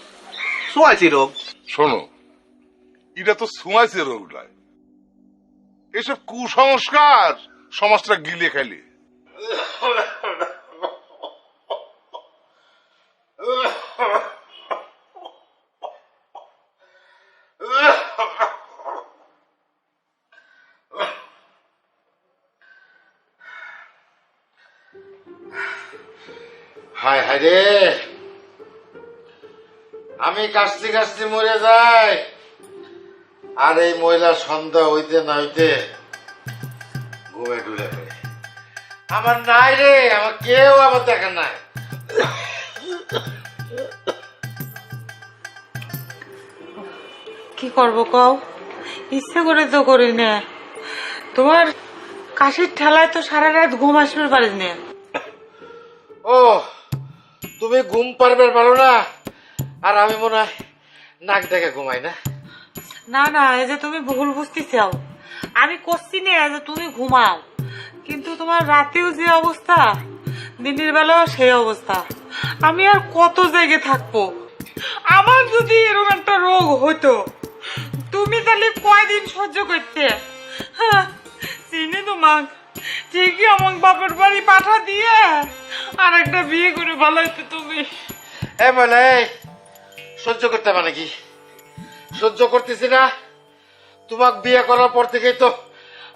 S11: সোয়াইছি রোগ।
S5: শোনো, এটা তো সুমাইছে রোগ নয়, এসব কুসংস্কার সমাজটা গিলে খেলে।
S4: হায় হায় রে, আমি কাশতে কাশতে মরে যাই, আর এই মহিলা সন্ধ্যা হইতে না হইতে ঘুমে ঢুলে পড়ে। আমার নাই রে, আমার কেউ আমার দেখা নাই।
S7: কি করবো কও, ইচ্ছে করে তো করি না। তোমার কাশির ঠেলায় তো সারা রাত ঘুম আসবে পারি না।
S4: ও, তুমি ঘুম পারবে পারো না, আর আমি মনে হয় নাক ডেকে ঘুমাই না।
S7: না না, এই যে তুমি ভুল বুঝতেছাও। আমি করছি না যে তুমি ঘুমাও, কিন্তু তোমার রাতেও যে অবস্থা, দিনের বেলাও সেই অবস্থা। আমি আর কত জায়গায় থাকবো? আমার যদি এরকম একটা রোগ হতো, তুমি তাহলে কয়দিন সহ্য করতে? হ্যাঁ, চিনি তোমাক, ঠিকই আমার বাপের বাড়ি পাঠা দিয়ে আর একটা বিয়ে করে ভালো হইতো তুমি।
S4: বলে সহ্য করতে মানে কি? সহ্য করতেছি না। তোমাক বিয়ে করার পর থেকেই তো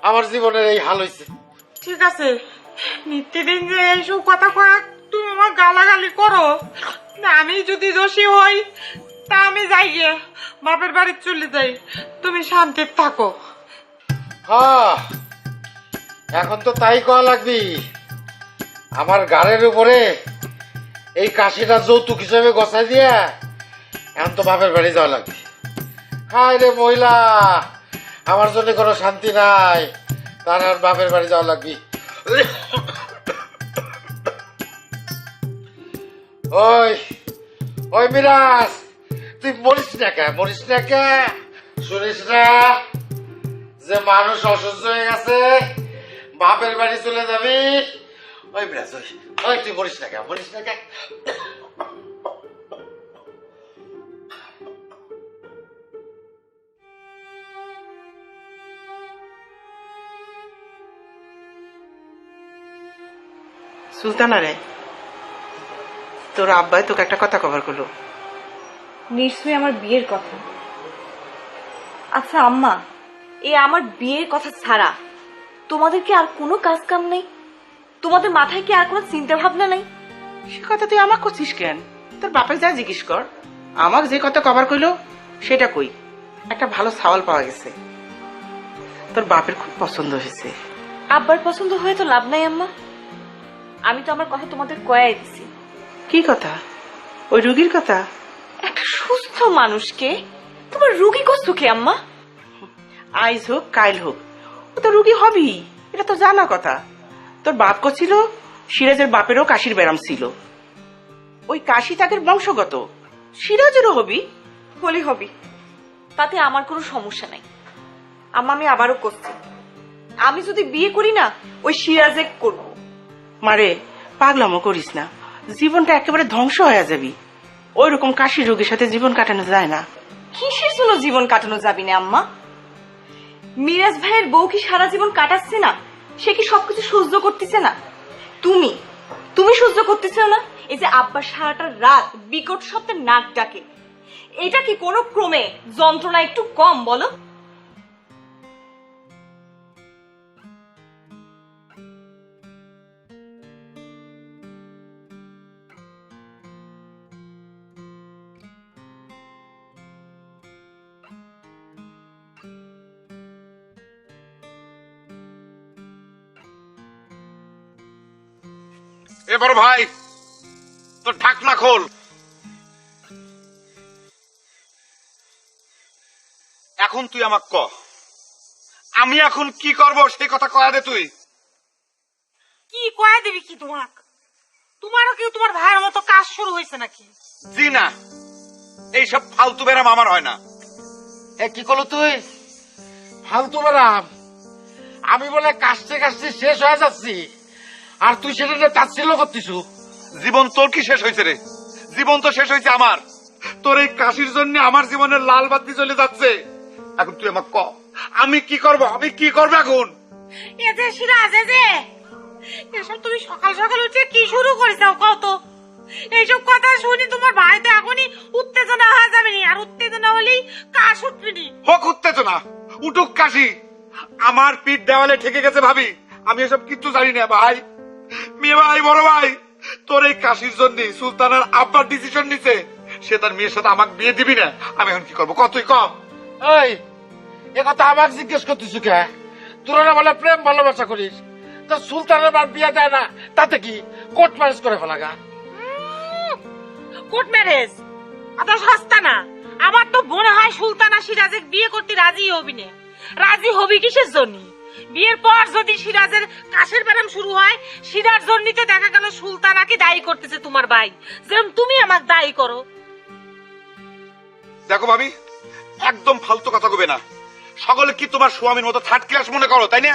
S4: আমার জীবনের এই হাল হয়েছে।
S7: ঠিক আছে, নিত্যদিন যে এইসব কথা কয়া তুমি আমার গালাগালি করো, আমি যদি দোষী হই তা আমি যাই গিয়ে বাপের বাড়ি চলে যাই, তুমি শান্তি থাকো।
S4: হ্যাঁ, এখন তো তাই কওয়া লাগবি। আমার গাড়ির উপরে এই কাশিটা যৌতুক হিসেবে গছাই দিয়া এখন তো বাপের বাড়ি যাওয়া লাগবে। হায় রে মহিলা, আমার জন্য কোনো শান্তি নাই, তার আর বাপের বাড়ি যাওয়া লাগবি। ওই ওই মিরাজ, তুই মরিস না কে? মরিস না কে? শুনিস না যে মানুষ অসুস্থ হয়ে গেছে, বাপের বাড়ি চলে যাবি? ওই মিরাজ, ওই তুই মরিস না কে? মরিস না কে?
S12: সুলতানা রে, তোর আব্বাই তোকে একটা কথা কভার করলো।
S8: নিশ্চয়ই আমার বিয়ের কথা। আচ্ছা আম্মা, এই আমার বিয়ের কথা ছাড়া তোমাদের কি আর কোনো কাজ কাম নেই? তোমাদের মাথায় কি আর কোনো চিন্তা ভাবনা নেই?
S12: সে কথা তুই আমাকে করছিস কেন? তোর বাপের যা জিজ্ঞেস কর। আমাকে যে কথা কভার করলো সেটা কই। একটা ভালো ছাওয়াল পাওয়া গেছে, তোর বাপের খুব পছন্দ হয়েছে।
S8: আব্বার পছন্দ হয়ে তো লাভ নাই আম্মা, আমি তো আমার কথা তোমাদের কয়াই দিছি।
S12: কি কথা? ওই রুগীর কথা?
S8: একটা সুস্থ মানুষকে তোমার রুগী করছো কি আম্মা?
S12: আইজ হোক কাইল হোক, ও তো রুগী হবেই, এটা তো জানা কথা। তোর বাপ করছিল, সিরাজের বাপেরও কাশির ব্যারাম ছিল। ওই কাশি তাদের বংশগত, সিরাজেরও হবি।
S8: হলি হবি, তাতে আমার কোনো সমস্যা নাই আম্মা। আমি আবারও করছি, আমি যদি বিয়ে করি না ওই সিরাজে করব।
S12: মারে পাগলামো করিস না, জীবনটা একেবারে ধ্বংস হয়ে যাবি। ওই রকম কাশি রোগীর সাথে জীবন কাটানো যায় না।
S8: কিসের জন্য জীবন কাটানো যাবি না আম্মা? মিরাজ ভাইয়ের বউ কি সারা জীবন কাটাচ্ছে না? সে কি সবকিছু সহ্য করতেছে না? তুমি তুমি সহ্য করতেছো না? এই যে আব্বা সারাটা রাত বিকট শব্দে নাক ডাকে, এটা কি কোনো ক্রমে যন্ত্রণা একটু কম বলো?
S6: এবার ভাই তোর ঢাকনা খোল। এখন তুই আমাক ক, আমি এখন কি করব সেই কথা কয়া দে। তুই
S7: কি কয়া দিবি কি? তোমারও কি তোমার ভাইয়ের মতো কাজ শুরু হয়েছে নাকি?
S6: জি না, এইসব ফালতু বেরাম আমার হয় না।
S4: কি করলো তুই? ফালতু বেরাম? আমি বলে কাশতে কাশতে শেষ হয়ে যাচ্ছি, আর তুই সেটা নিয়ে তাচ্ছিল্য করতিস।
S6: জীবন তোর কি শেষ হয়েছে রে? জীবন তো শেষ হয়েছে আমার। তোর এই কাশির জন্য আমার জীবনের লাল বাতি চলে যাচ্ছে। এখন তুই আমাকে ক, আমি কি করব? আমি কি করবো এখন?
S7: এতে সিরাজ, এসব তুমি সকাল সকাল উঠে কি শুরু করেছ কত? এইসব কথা শুনি তোমার ভাই তো এখনই উত্তেজনা হয়ে যাবে, আর উত্তেজনা হলেই কাশ উঠবে নি।
S6: হোক উত্তেজনা, উঠুক কাশি। আমার পিঠ দেওয়ালে ঠেকে গেছে ভাবি, আমি এসব কিচ্ছু জানি না ভাই। মেয়ে ভাই বড় ভাই তোর এই কাশির জন্য সুলতানের আব্বার ডিসিশন নিছে সে তার মেয়ের সাথে আমাকে বিয়ে দিবি না। আমি এখন কি করবো কতই কম।
S4: এই এ কথা আমাকে জিজ্ঞেস করতেছ কে? তোরা না বলে প্রেম ভালোবাসা করিস, তো সুলতানের বার বিয়ে দেয় না তাতে কি কোর্ট ম্যারেজ করে ফেলাগা?
S7: কোর্ট ম্যারেজ অত সস্তা না। আমার তো মনে হয় সুলতানা সিরাজে বিয়ে করতে রাজি হবি না। রাজি হবি কিসের জন্য? বিয়ের পর যদি সিরাজের কাশের ব্যারাম শুরু হয়, সিরাজ জন্যতে দেখা গেল সুলতানাকে দায়ী করতেছে তোমার ভাই, যেরকম তুমি আমাকে দায়ী করো।
S6: দেখো ভাবি, একদম ফালতু কথা কবে না। সকলে কি তোমার স্বামীর মতো থার্ড ক্লাস মনে করো, তাই না?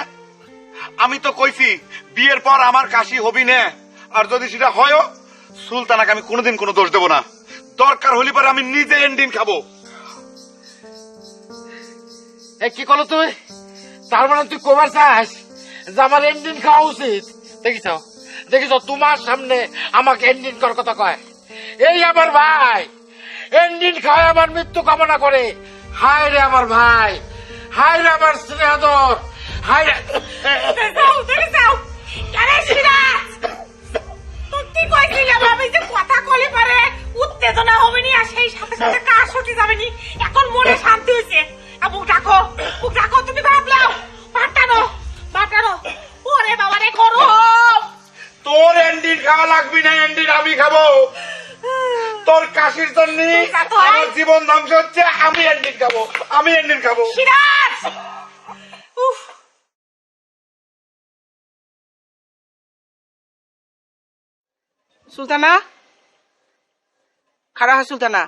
S6: আমি তো কইছি বিয়ের পর আমার কাশি হবি না, আর যদি সেটা হয়ও সুলতানাকে আমি কোনোদিন কোনো দোষ দেব না। দরকার হলে পরে আমি নিজে এন্ডিন খাবো।
S4: এ কি করলো তুই? তার মানে তুই কবার চাস যে আমার এন্ডিন খাওয়া উচিত? দেখিস তোমার সামনে আমাকে এন্ডিন করার কথা কয়। এই আমার ভাই এন্ডিন খাওয়ায় আমার মৃত্যু কামনা করে। হায় রে আমার ভাই, হায় রে আমার স্নেহাদর, হায় রে।
S7: কথা কলে পারে উত্তেজনা হবে নি, আর সেই সাথে সাথে কাশ উঠে যাবে নি। এখন মনে শান্তি হয়েছে। বুক ডাকো, বুক ডাকো, তুমি ভাবলাও পাঠানো পাঠানো। ওরে বাবা রে করো,
S6: তোর এন্ডিন খাওয়া লাগবি না, এন্ডিন আমি খাবো। তোর কাশির জন্য আমার জীবন ধ্বংস হচ্ছে, আমি এন্ডিন খাবো, আমি এন্ডিন খাবো।
S7: সিরাজ উফ।
S12: সুলতানা, খাড়া হয় সুলতানা।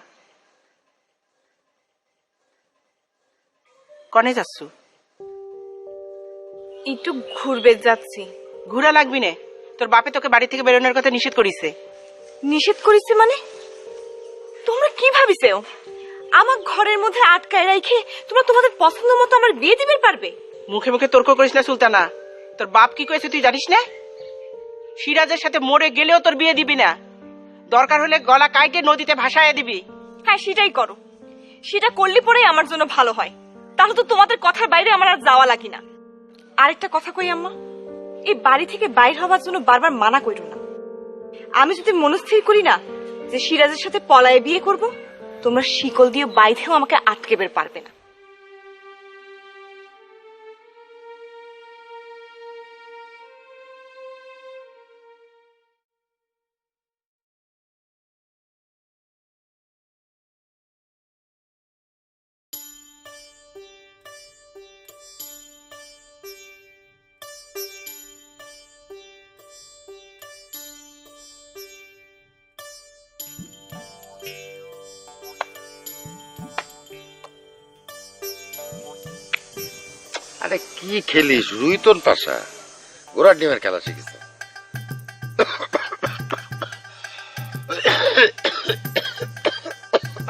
S12: কনে যাচ্ছ?
S8: একটু ঘুরবে যাচ্ছি।
S12: ঘুরা লাগবি নে, তোর বাপে তোকে বাড়ি থেকে বেরোনোর কথা নিষেধ করিছে।
S8: নিষেধ করিছে মানে? তোমরা কি ভাবিছো আমার ঘরের মধ্যে আটকায় রাখে তোমরা তোমাদের পছন্দ মতো আমার বিয়ে দিবে পারবে?
S12: মুখে মুখে তর্ক করিস না সুলতানা। তোর বাপ কি কয়েছে তুই জানিস না? সিরাজের সাথে মরে গেলেও তোর বিয়ে দিবি না, দরকার হলে গলা কাইটে নদীতে ভাসায় দিবি।
S8: হ্যাঁ সেটাই করো, সেটা করলে পরেই আমার জন্য ভালো হয়। তাহলে তো তোমাদের কথার বাইরে আমার আর যাওয়া লাগে না। আরেকটা কথা কই আম্মা, এই বাড়ি থেকে বাইর হওয়ার জন্য বারবার মানা করো না। আমি যদি মনস্থির করি না যে সিরাজের সাথে পলায়ে বিয়ে করব, তোমরা শিকল দিয়ে বাইধেও আমাকে আটকে বের পারবে না।
S4: আরে কি খেলিস রুইতন পাশা? ঘোড়ার ডিমের খেলা শিখিস?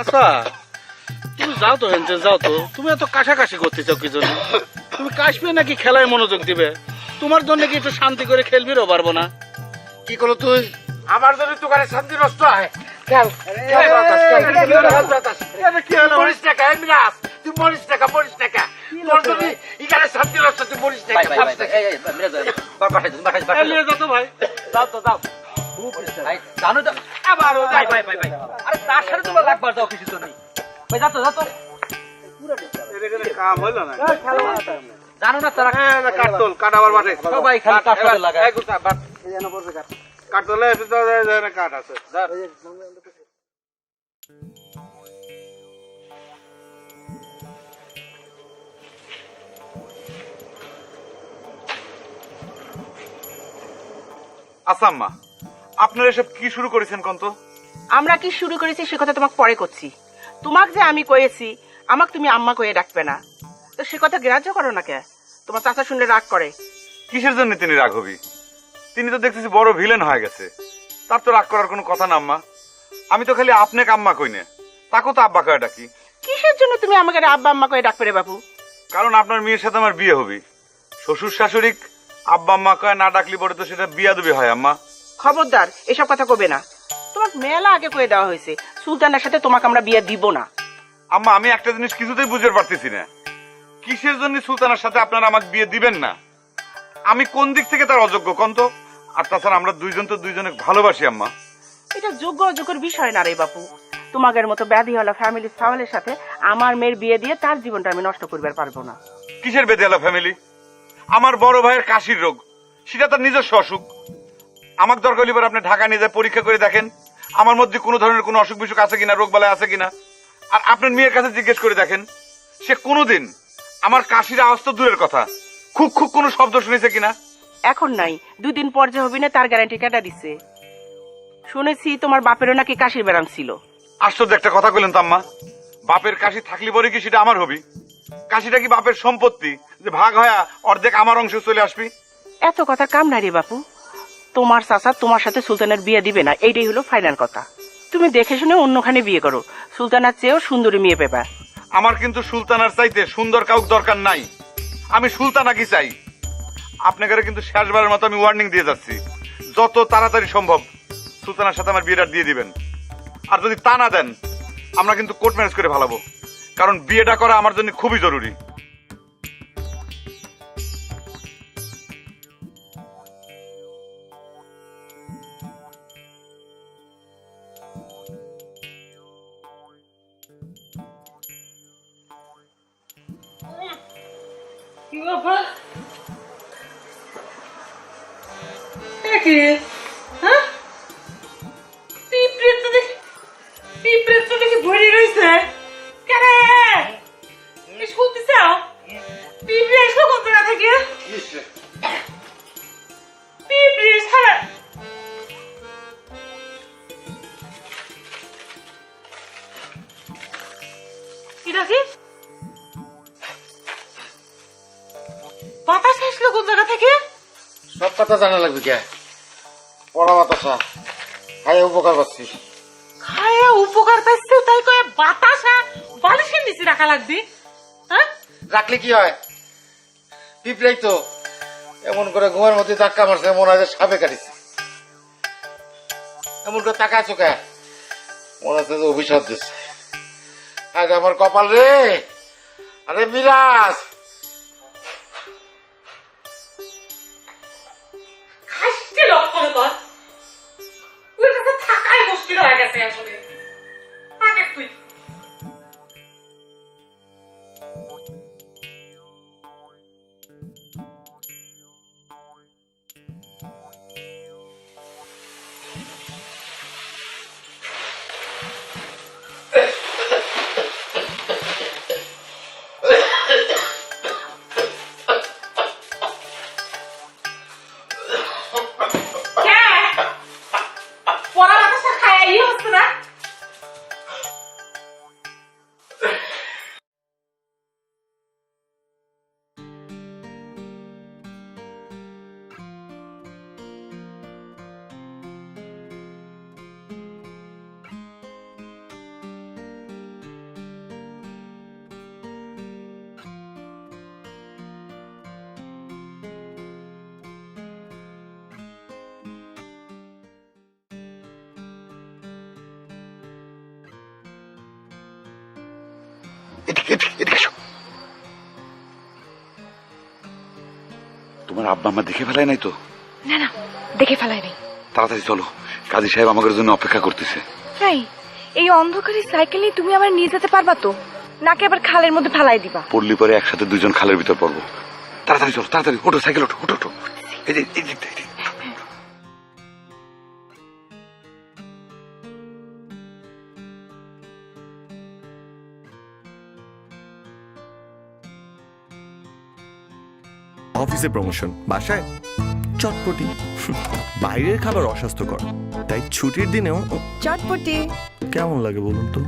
S11: আচ্ছা তুমি যাও তো, হেনতে যাও তো। তুমি এত কাশাকাশি করতে চাও কি জন্য? তুমি কাশবে নাকি খেলায় মনোযোগ দিবে? তোমার জন্য কি একটু শান্তি করে খেলবিরও পারবো না?
S4: কি করলো তুই? আমার জন্য তোকারে শান্তি নষ্ট হয়। খেল মরিস টাকা, তুই মরিস টাকা, মরিস টাকা। তোর জন্য এখানে শান্তি নষ্ট, তুই মরিস টাকা।
S11: নিয়ে যাও তো ভাই, যাও তো যাও।
S10: জানো তো আবারও ভাই ভাই ভাই ভাই, আরে তার সাথে তোমার লাগবার যাও কিছু তো নেই ভাই, যাও তো যাও তো।
S11: কাম হইলো না,
S10: জানো না তারা
S11: কাটতল কাটাবার বাটে
S10: সবাই খালি কাটতে লাগায়।
S11: কাটতলে কাঠ আছে।
S6: আচ্ছা আম্মা, আপনারা এসব কি শুরু করেছেন কোন তো?
S12: আমরা কি শুরু করেছি সে কথা তোমাকে পরে করছি। তোমাকে যে আমি কয়েছি আমাকে তুমি আম্মা কয়ে ডাকবে না, তো সে কথা গ্রাহ্য করো না কে? তোমার চাচা শুনলে রাগ করে।
S6: কিসের জন্য তিনি রাগ হবি? তিনি তো দেখতেছি বড় ভিলেন হয়ে গেছে, তার তো রাগ করার কোনো কথা না আম্মা। আমি তো খালি আপনাকে আম্মা কই না, তাকেও তো আব্বা কয়ে ডাকি।
S12: কিসের জন্য তুমি আমাকে আব্বা আম্মা কয়ে ডাকবে রে বাবু?
S6: কারণ আপনার মেয়ের সাথে আমার বিয়ে হবে। শ্বশুর শাশুড়ি আব্বা আম্মা কয়ে না ডাকলি পরে তো সেটা বিয়াদবি হয় আম্মা।
S12: খবরদার এসব কথা কবে না। তোমার মেলা আগে কয়ে দেওয়া হয়েছে সুলতানের সাথে তোমাকে আমরা বিয়ে দিব না।
S6: আম্মা আমি একটা জিনিস কিছুতেই বুঝতে পারতেছি না, কিসের জন্য সুলতানের সাথে আপনারা আমাকে বিয়ে দিবেন না? আমি কোন দিক থেকে তার অযোগ্য কোন তো? আর তাছাড়া আমরা দুইজন তো দুইজনে ভালোবাসি আম্মা।
S12: এটা যোগ্য অযোগ্যের বিষয় না রে বাপু। তোমাদের মতো ব্যাধিওয়ালা ফ্যামিলি ফাওয়ালের সাথে আমার মেয়ের বিয়ে দিয়ে তার জীবনটা আমি নষ্ট করবার পারবো না।
S6: কিসের বেদেলা ফ্যামিলি? আমার বড় ভাইয়ের কাশির রোগ, সেটা তার নিজস্ব অসুখ। আমার দরকার হলে এবার আপনি ঢাকা নিয়ে যায় পরীক্ষা করে দেখেন আমার মধ্যে কোনো ধরনের কোনো অসুখ বিসুখ আছে কিনা, রোগ বালাই আছে কিনা। আর আপনার মেয়ের কাছে জিজ্ঞেস করে দেখেন সে কোনোদিন আমার কাশির আওয়াজ তো দূরের কথা, খুব খুব কোনো শব্দ শুনেছে কিনা।
S12: এখন নাই, 2 দিন পর যে হবি না তার গ্যারান্টি কেটে দিচ্ছে। শুনেছি তোমার বাপেরও নাকি কাশির ব্যারাম ছিল।
S6: আশ্চর্য একটা কথা কইলেন তো আম্মা, বাপের কাশি থাকলে পরে কি সেটা আমার হবি? কাশিটা কি বাপের সম্পত্তি যে ভাগ হয়া অর্ধেক আমার অংশ চলে আসবি?
S12: এত কথা কাম নাই রে বাপু। তোমার চাচা তোমার সাথে সুলতানের বিয়ে দিবে না, এইটাই হলো ফাইনাল কথা। তুমি দেখে শুনে অন্যখানে বিয়ে করো, সুলতানার চেয়েও সুন্দরী মেয়ে পেবা।
S6: আমার কিন্তু সুলতানার চাইতে সুন্দর কাউক দরকার নাই, আমি সুলতানাকে চাই। আপনাকে কিন্তু শেষবারের মতো আমি ওয়ার্নিং দিয়ে যাচ্ছি, যত তাড়াতাড়ি সম্ভব সুলতানার সাথে আমার বিয়েটা দিয়ে দিবেন। আর যদি তা না দেন আমরা কিন্তু কোর্ট ম্যারেজ করে ভালাবো, কারণ বিয়েটা করা আমার জন্য খুবই জরুরি।
S7: বাতাস আসলো কোন জায়গা থেকে?
S4: সব কথা জানা লাগবে কে? পড়া বাতাসা খাই উপকার পাচ্ছি।
S7: খায়া উপকার পাইছে তাই কয়ে বাতাসা বালিশের নিচে রাখা লাগবে? হ্যাঁ,
S4: রাখলে কি হয়? পিঁপড়াই তো এমন করে ঘুমের মধ্যে ধাক্কা মারছে, মনে হয় যে সাপে কাটিছে। এমন করে তাকায় চোখে মনে হচ্ছে যে অভিশাপ দিচ্ছে। আজ আমার কপাল রে। আরে মিরাজ,
S7: খাইতে লক্ষণ কর, ওর কাছে থাকাই মুশকিল হয়ে গেছে আসলে। তাকে তুই
S6: তোমার আব্বা আমার দেখে ফেলায় নাই তো?
S8: না না, দেখে ফেলাই নাই।
S6: তাড়াতাড়ি চলো, কাজী সাহেব আমাদের জন্য অপেক্ষা করতেছে।
S8: তাই এই অন্ধকারে সাইকেল নিয়ে তুমি আমার নিয়ে যেতে পারবা তো, নাকি আবার খালের মধ্যে ফালাই দিবা?
S6: পড়লি পরে একসাথে দুজন খালের ভিতর পড়বো। তাড়াতাড়ি চলো, তাড়াতাড়ি ওঠো, সাইকেল ওঠো, ওঠো ওঠো। এই যে এই দিকটা, এই দিক।
S2: অফিসে প্রমোশন, বাসায় চটপটি। বাইরের খাবার অস্বাস্থ্যকর, তাই ছুটির দিনেও
S1: চটপটি
S2: কেমন লাগে বলুন তো?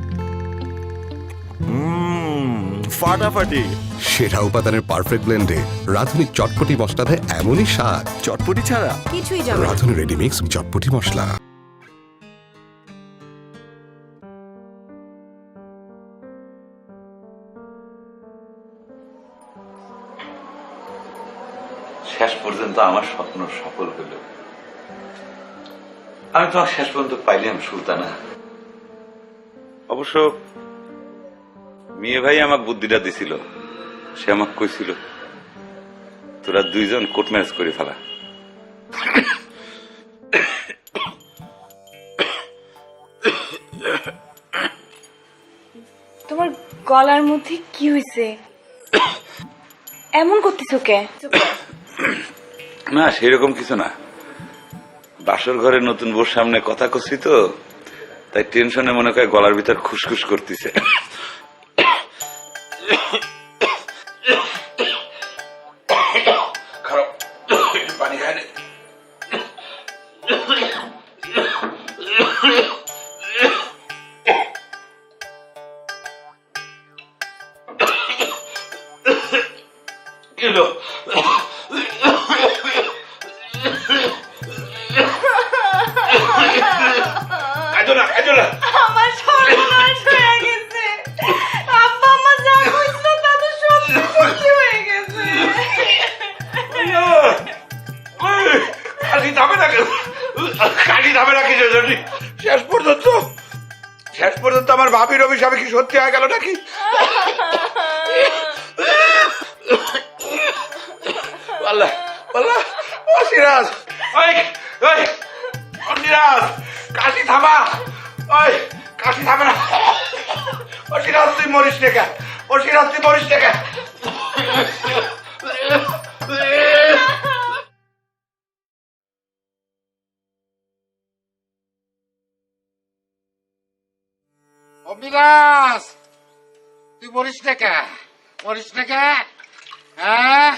S2: ফাটাফাটি।
S14: সেরা উপাদানের পারফেক্ট ব্লেন্ডে রাঁধুনি চটপটি মশলা দেয় এমনই স্বাদ।
S2: চটপটি ছাড়া
S1: কিছুই যাবে না।
S14: রাঁধুনি রেডিমিক্স চটপটি মশলা।
S6: শেষ পর্যন্ত আমার স্বপ্ন সফল হলো। আমি তোমার শেষ পর্যন্ত পাইলাম সুলতানা। অবশ্য মেয়ে ভাই আমাকে বুদ্ধিটা দিছিল, সে আমাকে কইছিল তোরা দুইজন কোর্ট ম্যারেজ করে ফেলা।
S8: গলার মধ্যে কি হয়েছে? এমন করতেছ কে?
S6: না সেরকম কিছু না, বাসর ঘরে নতুন বউর সামনে কথা কছি তো, তাই টেনশনে মনে করে গলার ভিতর খুসখুস করতেছে। পানি খায় না।
S8: আমার সর্বনাশ হয়ে গেছে। আব্বা আম্মা যা কইছিল তা তো সব সত্যি হয়ে গেছে।
S6: কাশি থামে না কিছু জন্য শেষ পর্যন্ত আমার ভাবির অভিশাপে কি সত্যি হয়ে গেল নাকি? আল্লাহ আল্লাহ, ও সিরাজ, সিরাজ কাশি থামা, ওই কাশি থামে না। ও সিরাজ তুই মরিস রেখা, ও সিরাজ তুই মরিস রেখা।
S4: ও মিরাজ, তুই মরিস না কে? মরিস না কে? হ্যাঁ,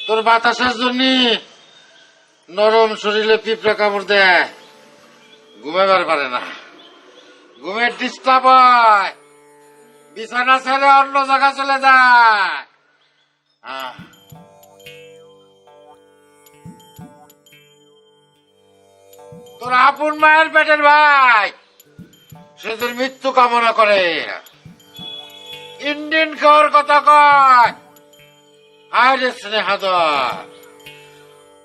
S4: তোর বাতাসের জন্য নরম শরীরে পিঁপড়ে কামড় দেয়, ঘুমাবার পারে না, ঘুমের ডিস্টার্ব হয়, বিছানা ছেড়ে অন্য জায়গা চলে যায়। তোর আপন মায়ের পেটের ভাই সে তোর মৃত্যু কামনা করে, ইন্ডিয়ান খাওয়ার কথা কয়। আরে স্নেহাদর,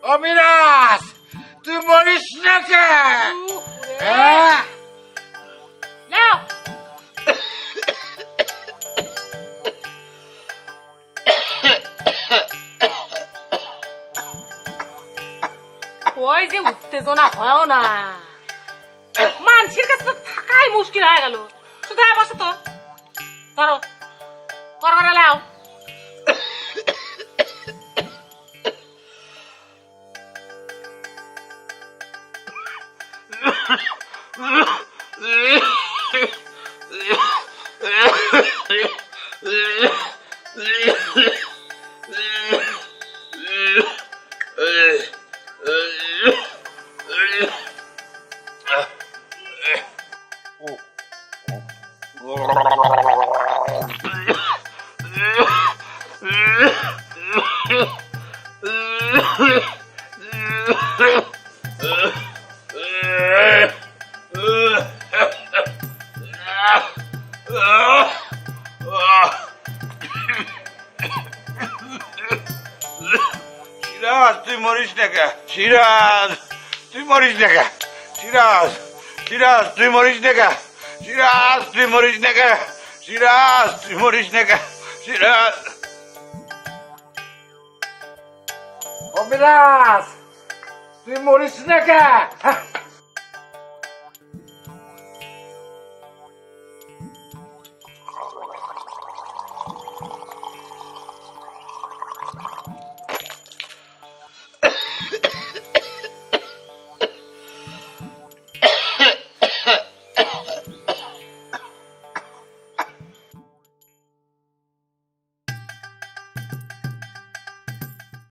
S4: ও মিরাজ, তুই মরিস না কে? হ্যাঁ,
S7: ওই যে উত্তেজনা হয় না, মানুষের কাছে তো থাকাই মুশকিল হয়ে গেল। শুধু বসো তো, ধরো করবারে লাও।
S6: সিরাজ তুই মরিস না কে? সিরাজ তুই মরিস না কে? সিরাজ, সিরাজ তুই মরিস না কে? সিরাজ তুই মরিস না কে? সিরাজ তুই মরিস না কে? সিরাজ,
S4: ও মিরাজ, তুই মরিস না কে?